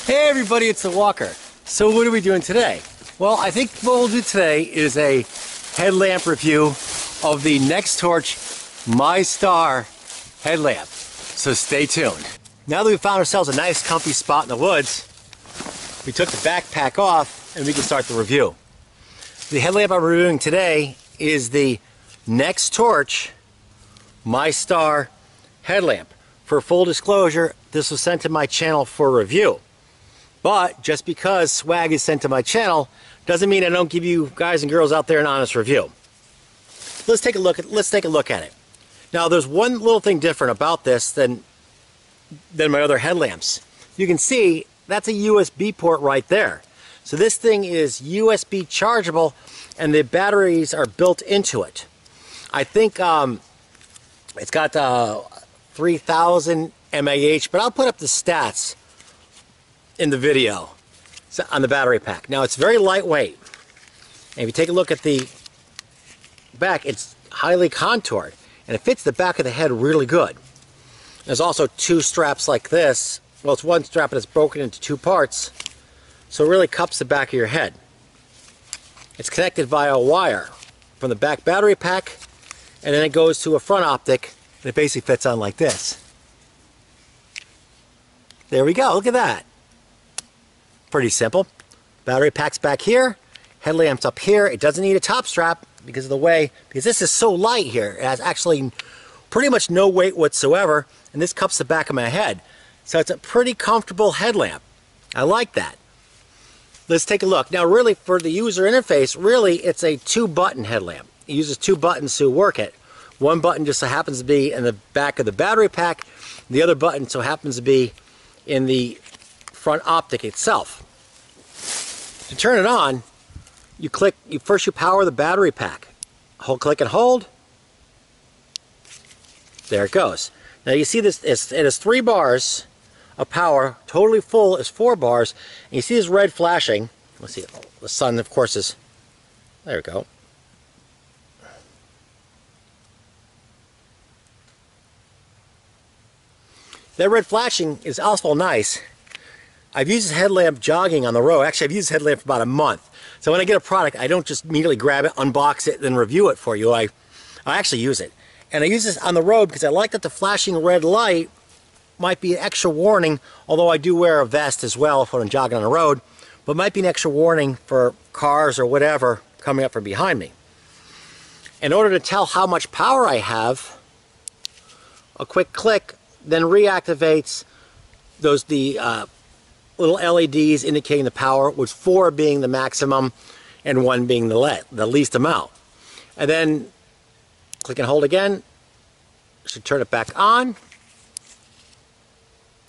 Hey everybody, it's the Walker. So what are we doing today? Well, I think what we'll do today is a headlamp review of the Nextorch myStar Headlamp. So stay tuned. Now that we've found ourselves a nice comfy spot in the woods, we took the backpack off and we can start the review. The headlamp I'm reviewing today is the Nextorch myStar Headlamp. For full disclosure, this was sent to my channel for review. But just because swag is sent to my channel doesn't mean I don't give you guys and girls out there an honest review. Let's take a look at it. Now there's one little thing different about this than my other headlamps. You can see that's a USB port right there. So this thing is USB chargeable and the batteries are built into it. I think it's got 3000 mAh, but I'll put up the stats in the video on the battery pack. Now it's very lightweight. And if you take a look at the back, it's highly contoured and it fits the back of the head really good. There's also two straps like this. Well, it's one strap and it's broken into two parts, so it really cups the back of your head. It's connected via a wire from the back battery pack, and then it goes to a front optic and it basically fits on like this. There we go, look at that. Pretty simple. Battery pack's back here, headlamp's up here. It doesn't need a top strap because this is so light here. It has actually pretty much no weight whatsoever, and this cups the back of my head. So it's a pretty comfortable headlamp. I like that. Let's take a look. Now really for the user interface, really it's a 2-button headlamp. It uses 2 buttons to work it. One button just so happens to be in the back of the battery pack. The other button so happens to be in the front optic itself. To turn it on, you power the battery pack. Click and hold. There it goes. Now you see this, it has 3 bars of power. Totally full is 4 bars. And you see this red flashing. Let's see, the sun of course is, there we go. That red flashing is also nice. I've used this headlamp jogging on the road. Actually, I've used this headlamp for about a month. So when I get a product, I don't just immediately grab it, unbox it, then review it for you. I actually use it. And I use this on the road because I like that the flashing red light might be an extra warning, although I do wear a vest as well when I'm jogging on the road, but might be an extra warning for cars or whatever coming up from behind me. In order to tell how much power I have, a quick click then reactivates the little LEDs indicating the power, with 4 being the maximum and 1 being the least amount. And then click and hold again. Should turn it back on.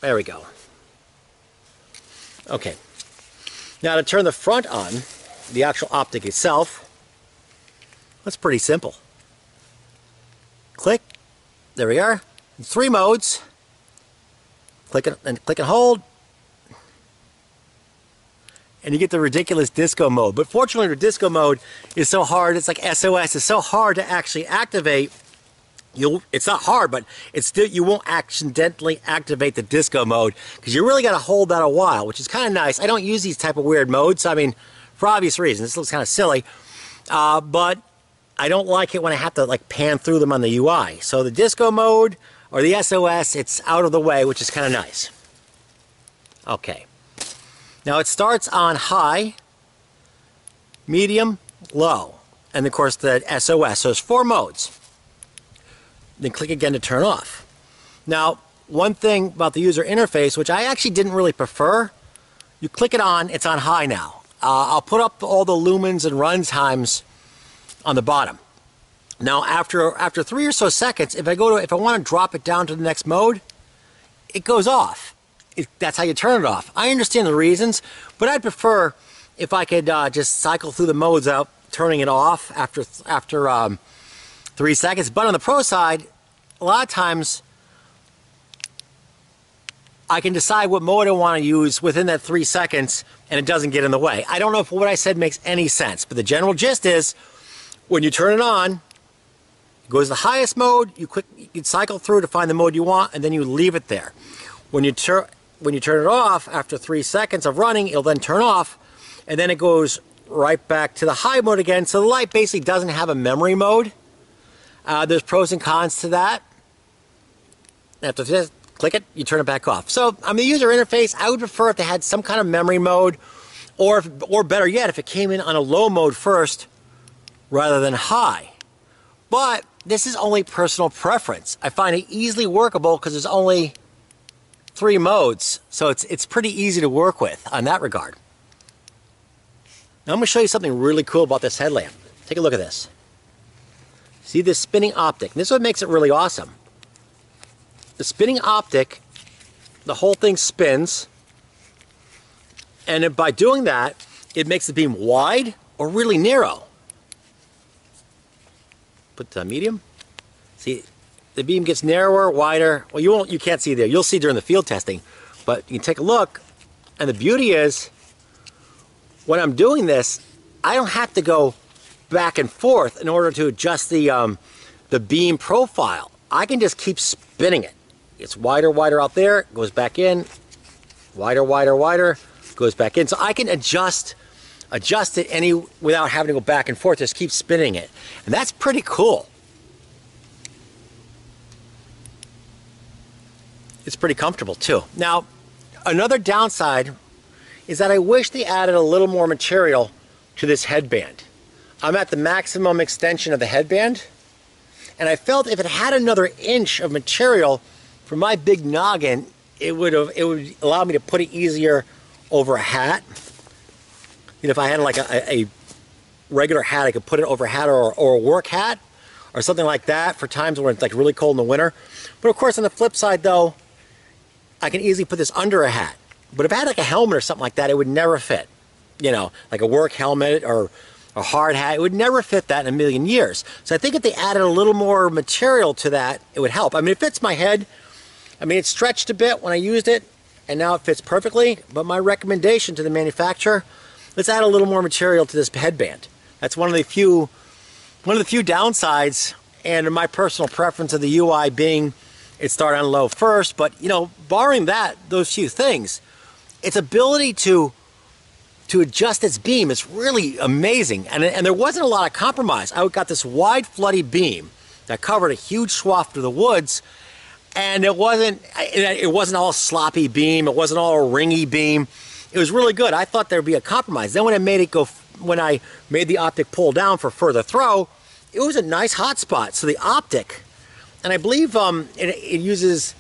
There we go. Okay. Now to turn the front on, the actual optic itself, that's pretty simple. Click. There we are. 3 modes. Click and hold. And you get the ridiculous disco mode. But fortunately the disco mode is so hard, it's like SOS, it's so hard to actually activate. It's not hard, but you won't accidentally activate the disco mode because you really got to hold that a while, which is kind of nice. I don't use these type of weird modes, I mean, for obvious reasons. This looks kind of silly, but I don't like it when I have to like pan through them on the UI. So the disco mode or the SOS, it's out of the way, which is kind of nice. Okay. Now it starts on high, medium, low, and of course the SOS. So there's 4 modes. Then click again to turn off. Now, one thing about the user interface, which I actually didn't really prefer, you click it on, it's on high now. I'll put up all the lumens and run times on the bottom. Now, after 3 or so seconds, if I want to drop it down to the next mode, it goes off. That's how you turn it off. I understand the reasons, but I'd prefer if I could just cycle through the modes out, turning it off after 3 seconds. But on the pro side, a lot of times I can decide what mode I want to use within that 3 seconds and it doesn't get in the way. I don't know if what I said makes any sense, but the general gist is when you turn it on, it goes to the highest mode, you cycle through to find the mode you want, and then you leave it there. When you when you turn it off, after 3 seconds of running, it'll then turn off, and then it goes right back to the high mode again. So the light basically doesn't have a memory mode. There's pros and cons to that. After just click it, you turn it back off. So on the user interface, I would prefer if they had some kind of memory mode, or better yet, if it came in on a low mode first rather than high. But this is only personal preference. I find it easily workable because there's only 3 modes, so it's pretty easy to work with on that regard. Now I'm going to show you something really cool about this headlamp. Take a look at this. See this spinning optic? And this is what makes it really awesome. The spinning optic, the whole thing spins, and by doing that, it makes the beam wide or really narrow. Put the medium. See, the beam gets narrower, wider. Well, you can't see there. You'll see during the field testing, but you can take a look, and the beauty is, when I'm doing this, I don't have to go back and forth in order to adjust the beam profile. I can just keep spinning it. It's wider, wider out there, goes back in, wider, wider, wider, goes back in. So I can adjust it without having to go back and forth, just keep spinning it. And that's pretty cool. It's pretty comfortable too. Now, another downside is that I wish they added a little more material to this headband. I'm at the maximum extension of the headband, and I felt if it had another inch of material for my big noggin, it would allow me to put it easier over a hat. You know, if I had like a regular hat, I could put it over a hat or a work hat or something like that for times when it's like really cold in the winter. But of course, on the flip side though, I can easily put this under a hat. But if I had like a helmet or something like that, it would never fit. You know, like a work helmet or a hard hat, it would never fit that in a million years. So I think if they added a little more material to that, it would help. I mean, it fits my head. I mean, it stretched a bit when I used it, and now it fits perfectly. But my recommendation to the manufacturer, let's add a little more material to this headband. That's one of the few downsides, and my personal preference of the UI being it started on low first. But you know, barring those few things, its ability to adjust its beam is really amazing, and there wasn't a lot of compromise. I got this wide Floody beam that covered a huge swath of the woods, and it wasn't all sloppy beam, it wasn't all a ringy beam. It was really good. I thought there'd be a compromise. Then when I made the optic pull down for further throw, it was a nice hot spot. So the optic, and I believe it uses,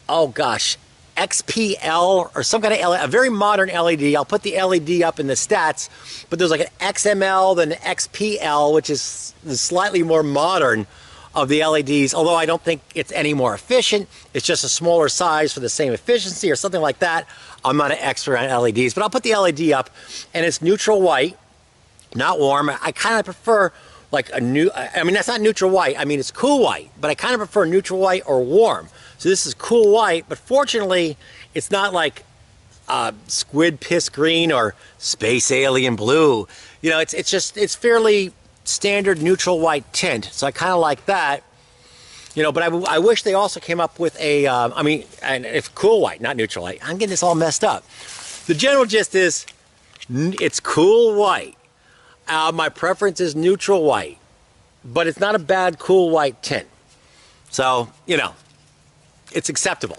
oh gosh, XPL or some kind of LED, a very modern LED. I'll put the LED up in the stats, but there's like an XML, then an XPL, which is the slightly more modern of the LEDs, although I don't think it's any more efficient. It's just a smaller size for the same efficiency or something like that. I'm not an expert on LEDs, but I'll put the LED up, and it's neutral white, not warm. I kind of prefer like I mean, that's not neutral white. I mean, it's cool white, but I kind of prefer neutral white or warm. So this is cool white, but fortunately, it's not like squid piss green or space alien blue. You know, it's fairly standard neutral white tint. So I kind of like that. You know, but I wish they also came up with a, I mean, and it's cool white, not neutral white. I'm getting this all messed up. The general gist is, it's cool white. My preference is neutral white, but it's not a bad cool white tint. So, you know, it's acceptable.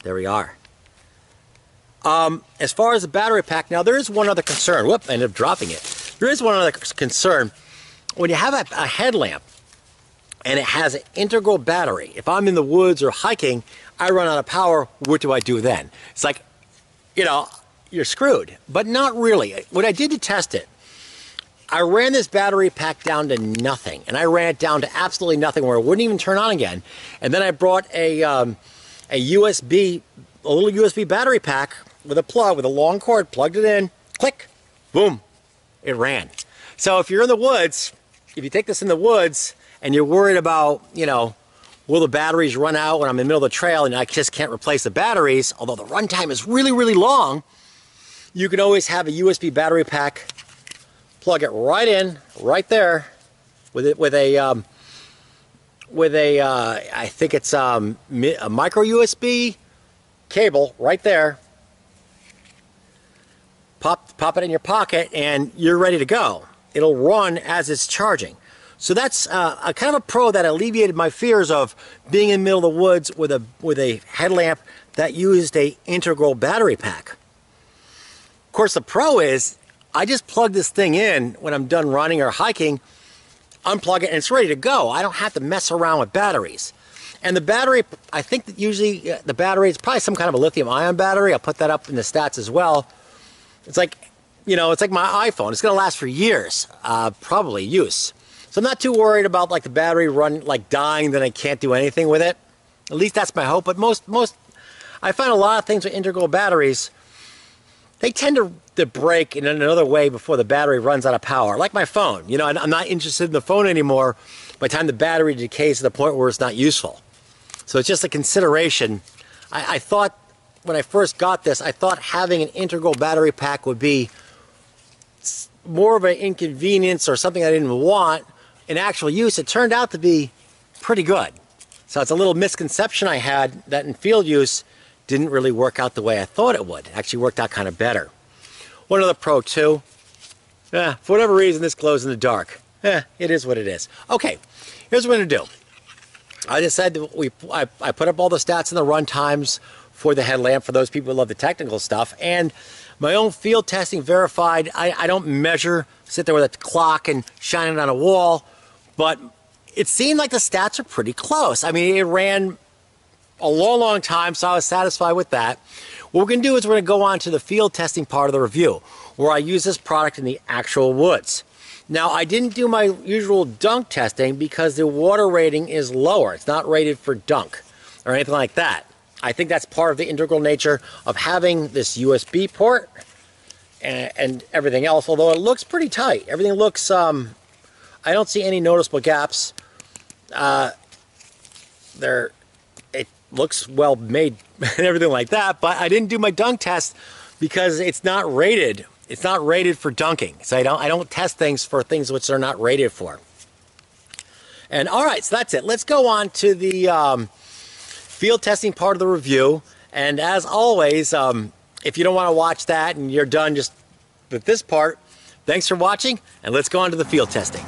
There we are. As far as the battery pack, now there is one other concern. Whoop, I ended up dropping it. There is one other concern. When you have a headlamp and it has an integral battery, if I'm in the woods or hiking, I run out of power, what do I do then? It's like, you know, you're screwed. But not really. What I did to test it, I ran this battery pack down to nothing, and I ran it down to absolutely nothing where it wouldn't even turn on again. And then I brought a little USB battery pack with a plug, with a long cord, plugged it in, click, boom, it ran. So if you're in the woods, if you take this in the woods and you're worried about, you know, will the batteries run out when I'm in the middle of the trail and I just can't replace the batteries, although the runtime is really, really long, you can always have a USB battery pack, plug it right in, right there, with a with a, I think it's a micro USB cable right there. Pop it in your pocket and you're ready to go. It'll run as it's charging. So that's a kind of a pro that alleviated my fears of being in the middle of the woods with a headlamp that used a integral battery pack. Of course, the pro is I just plug this thing in when I'm done running or hiking, unplug it, and it's ready to go. I don't have to mess around with batteries. And the battery, I think that usually the battery is probably some kind of a lithium-ion battery. I'll put that up in the stats as well. It's like, you know, it's like my iPhone. It's going to last for years, probably use. So I'm not too worried about like the battery dying, then I can't do anything with it. At least that's my hope. But most, I find a lot of things with integral batteries, they tend to break in another way before the battery runs out of power. Like my phone. You know, I'm not interested in the phone anymore by the time the battery decays to the point where it's not useful. So it's just a consideration. I thought, when I first got this, I thought having an integral battery pack would be more of an inconvenience or something I didn't want. In actual use, it turned out to be pretty good. So it's a little misconception I had that in field use didn't really work out the way I thought it would. It actually worked out kind of better. One other pro too. For whatever reason, this glows in the dark. It is what it is. Okay, here's what we're going to do. I decided I put up all the stats and the run times for the headlamp for those people who love the technical stuff, and my own field testing verified. I don't measure, sit there with a clock and shine it on a wall, but it seemed like the stats are pretty close. I mean, it ran a long time, so I was satisfied with that. What we're going to do is we're going to go on to the field testing part of the review, where I use this product in the actual woods. Now, I didn't do my usual dunk testing because the water rating is lower. It's not rated for dunk or anything like that. I think that's part of the integral nature of having this USB port and everything else, although it looks pretty tight. Everything looks, I don't see any noticeable gaps. It looks well made and everything like that, but I didn't do my dunk test because it's not rated. It's not rated for dunking. So I don't test things for things which they're not rated for. And all right, so that's it. Let's go on to the field testing part of the review. And as always, if you don't want to watch that and you're done just with this part, thanks for watching, and let's go on to the field testing.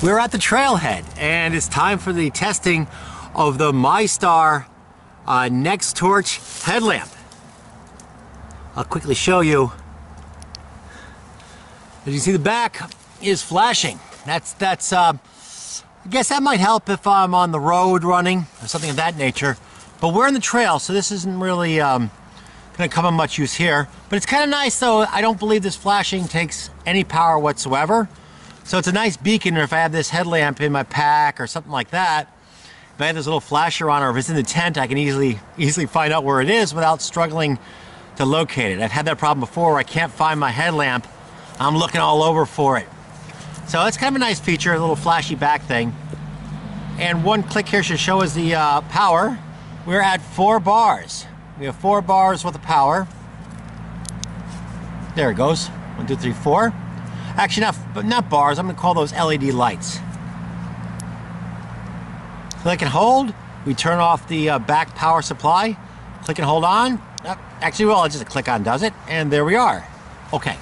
We're at the trailhead, and it's time for the testing of the myStar Nextorch headlamp. I'll quickly show you. As you see, the back is flashing. That's I guess that might help if I'm on the road running or something of that nature. But we're in the trail, so this isn't really going to come in much use here. But it's kind of nice, though. I don't believe this flashing takes any power whatsoever. So it's a nice beacon, or if I have this headlamp in my pack or something like that, if I have this little flasher on, or if it's in the tent, I can easily find out where it is without struggling to locate it. I've had that problem before where I can't find my headlamp. I'm looking all over for it. So it's kind of a nice feature, a little flashy back thing. And one click here should show us the power. We're at 4 bars. We have 4 bars worth of power. There it goes. 1, 2, 3, 4. Actually, not bars. I'm going to call those LED lights. Click and hold. We turn off the back power supply. Click and hold on. Actually, well, just a click on does it. And there we are. Okay.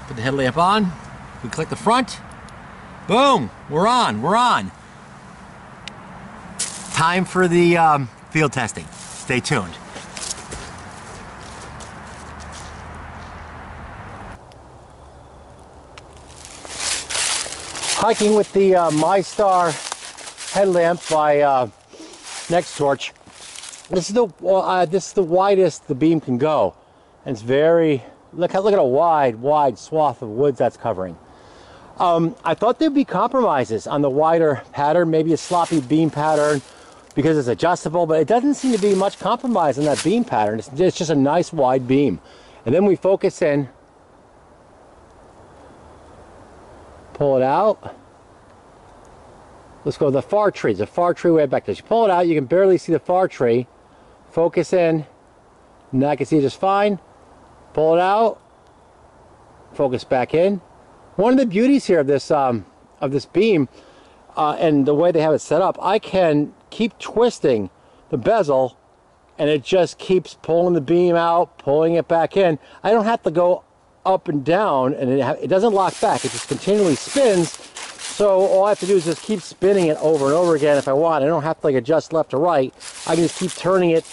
Put the headlamp on. We click the front. Boom. We're on. We're on. Time for the field testing. Stay tuned. Hiking with the myStar headlamp by Nextorch. This is the widest the beam can go, and it's very look at a wide swath of woods that's covering. I thought there'd be compromises on the wider pattern, maybe a sloppy beam pattern because it's adjustable, but it doesn't seem to be much compromise on that beam pattern. It's just a nice wide beam, and then we focus in. Pull it out. Let's go to the far tree. There's a far tree way back there. As you pull it out, you can barely see the far tree. Focus in. Now I can see it just fine. Pull it out. Focus back in. One of the beauties here of this beam and the way they have it set up, I can keep twisting the bezel and it just keeps pulling the beam out, pulling it back in. I don't have to go up and down, and it doesn't lock back. It just continually spins. So all I have to do is just keep spinning it over and over again if I want. I don't have to like adjust left or right. I can just keep turning it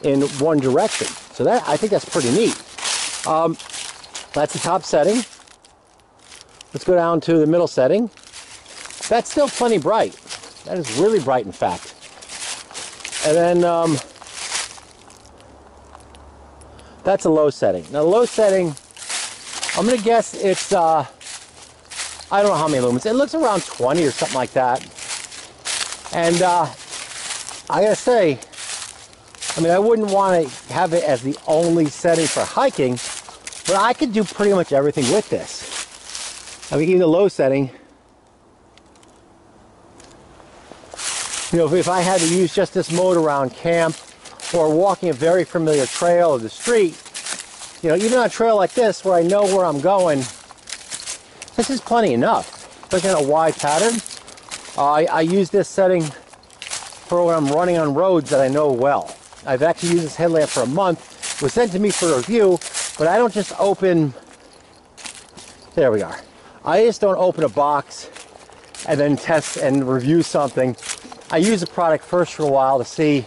in one direction. So that, I think that's pretty neat. That's the top setting. Let's go down to the middle setting. That's still plenty bright. That is really bright, in fact. And then that's a low setting. Now the low setting, I'm gonna guess it's I don't know how many lumens. It looks around 20 or something like that. And I gotta say, I mean, I wouldn't want to have it as the only setting for hiking, but I could do pretty much everything with this. I mean, even the low setting, you know, if I had to use just this mode around camp or walking a very familiar trail or the street, you know, even on a trail like this where I know where I'm going, this is plenty enough. Especially on a wide pattern. I use this setting for when I'm running on roads that I know well. I've actually used this headlamp for a month. It was sent to me for review, but I don't just open, there we are. I just don't open a box and then test and review something. I use the product first for a while to see,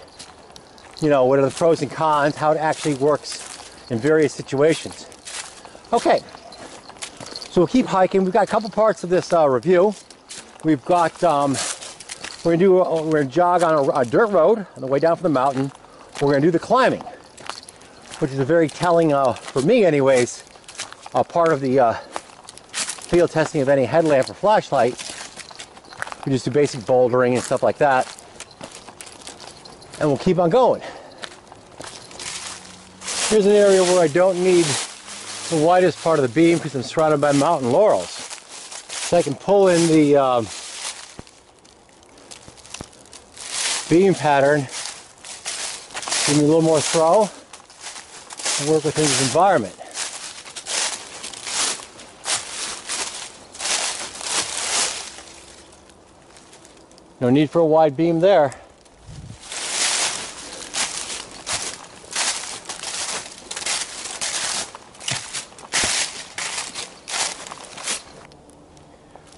you know, what are the pros and cons, how it actually works in various situations. Okay, so we'll keep hiking. We've got a couple parts of this review. We've got, we're gonna jog on a dirt road on the way down from the mountain. We're gonna do the climbing, which is a very telling, for me anyways, part of the field testing of any headlamp or flashlight. We just do basic bouldering and stuff like that. And we'll keep on going. Here's an area where I don't need the widest part of the beam because I'm surrounded by mountain laurels. So I can pull in the beam pattern, give me a little more throw, and work within this environment. No need for a wide beam there.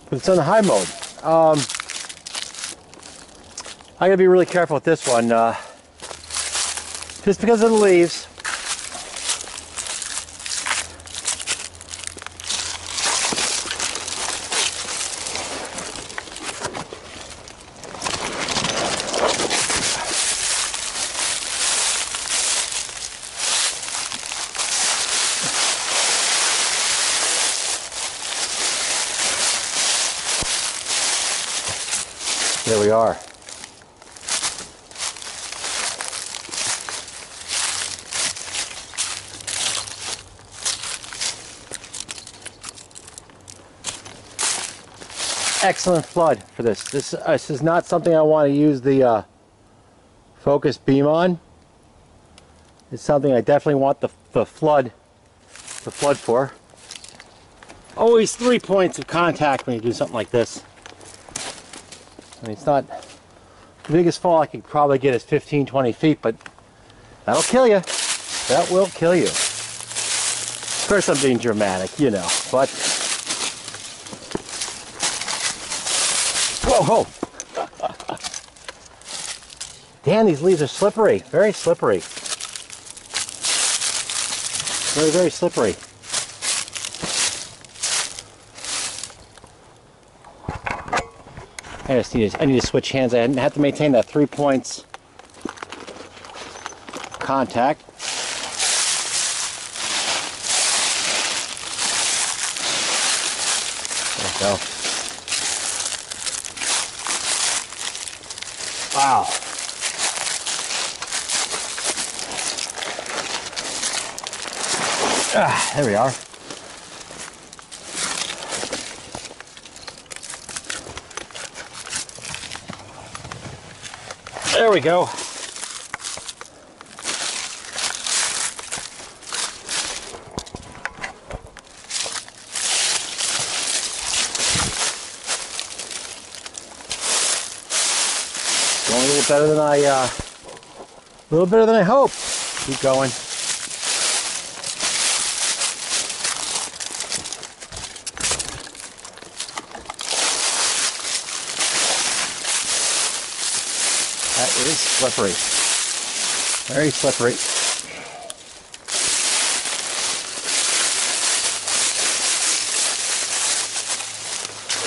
But it's on the high mode. I gotta be really careful with this one, just because of the leaves. There we are. Excellent flood for this. This is not something I want to use the focus beam on. It's something I definitely want the flood for. Always 3 points of contact when you do something like this. I mean, it's not the biggest fall I could probably get is 15-20 feet, but that'll kill you. That will kill you. Of course I'm being dramatic, you know, but whoa, whoa. Damn, these leaves are slippery. Very slippery. Very, very slippery. I need to switch hands. I have to maintain that 3 points contact. There we go. Wow. Ah, there we are. There we go. better than I hoped. Keep going. That is slippery. Very slippery.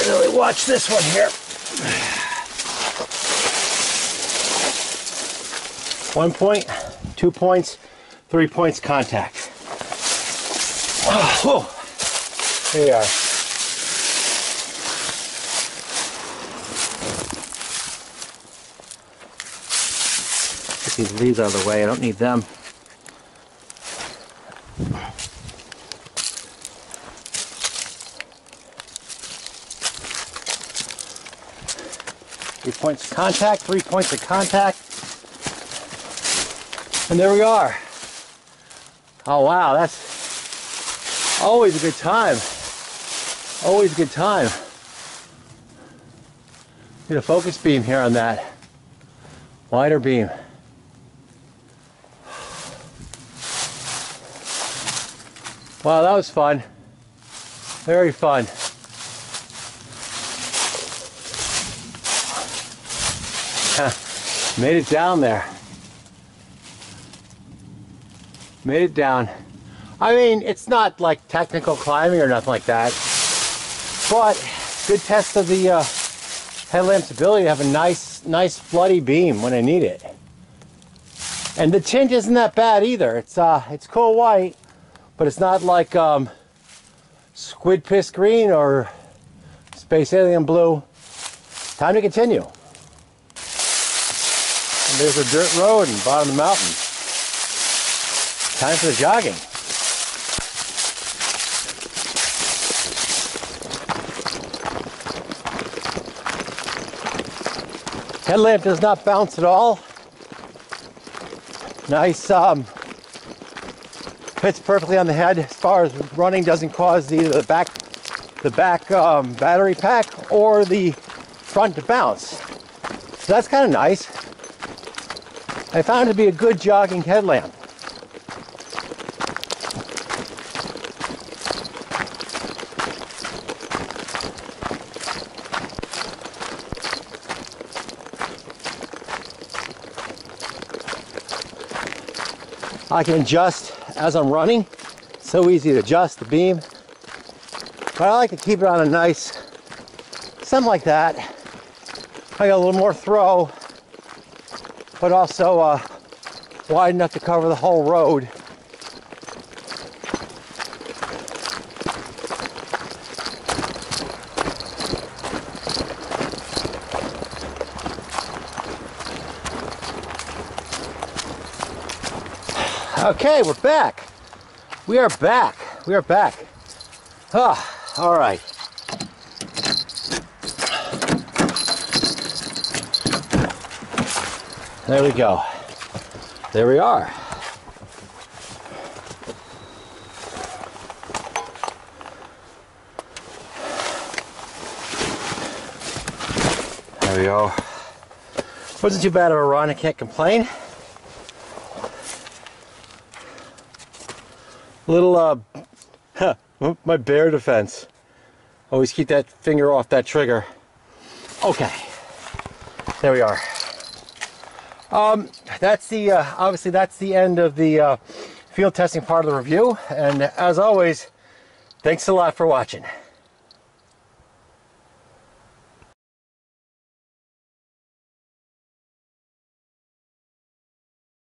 Really watch this one here. 1 point, 2 points, 3 points contact. Oh, here we are. Get these leaves out of the way. I don't need them. Three points of contact, 3 points of contact. And there we are. Oh wow, that's always a good time. Always a good time. Get a focus beam here on that. Wider beam. Wow, that was fun. Very fun. Made it down there. Made it down. I mean, it's not like technical climbing or nothing like that, but good test of the headlamp's ability to have a nice floody beam when I need it. And the tint isn't that bad either. It's cool white, but it's not like squid piss green or space alien blue. Time to continue. And there's a dirt road in the bottom of the mountain. Time for the jogging. Headlamp does not bounce at all. Nice, fits perfectly on the head as far as running doesn't cause either the back battery pack or the front to bounce. So that's kind of nice. I found it to be a good jogging headlamp. I can adjust as I'm running. So easy to adjust the beam. But I like to keep it on a nice, something like that. I got a little more throw, but also wide enough to cover the whole road. Okay, we're back. We are back. We are back. Ah, all right. There we go. There we are. There we go. Wasn't too bad of a run. I can't complain. Little, my bear defense. Always keep that finger off that trigger. Okay, there we are. That's the, obviously that's the end of the field testing part of the review. And as always, thanks a lot for watching.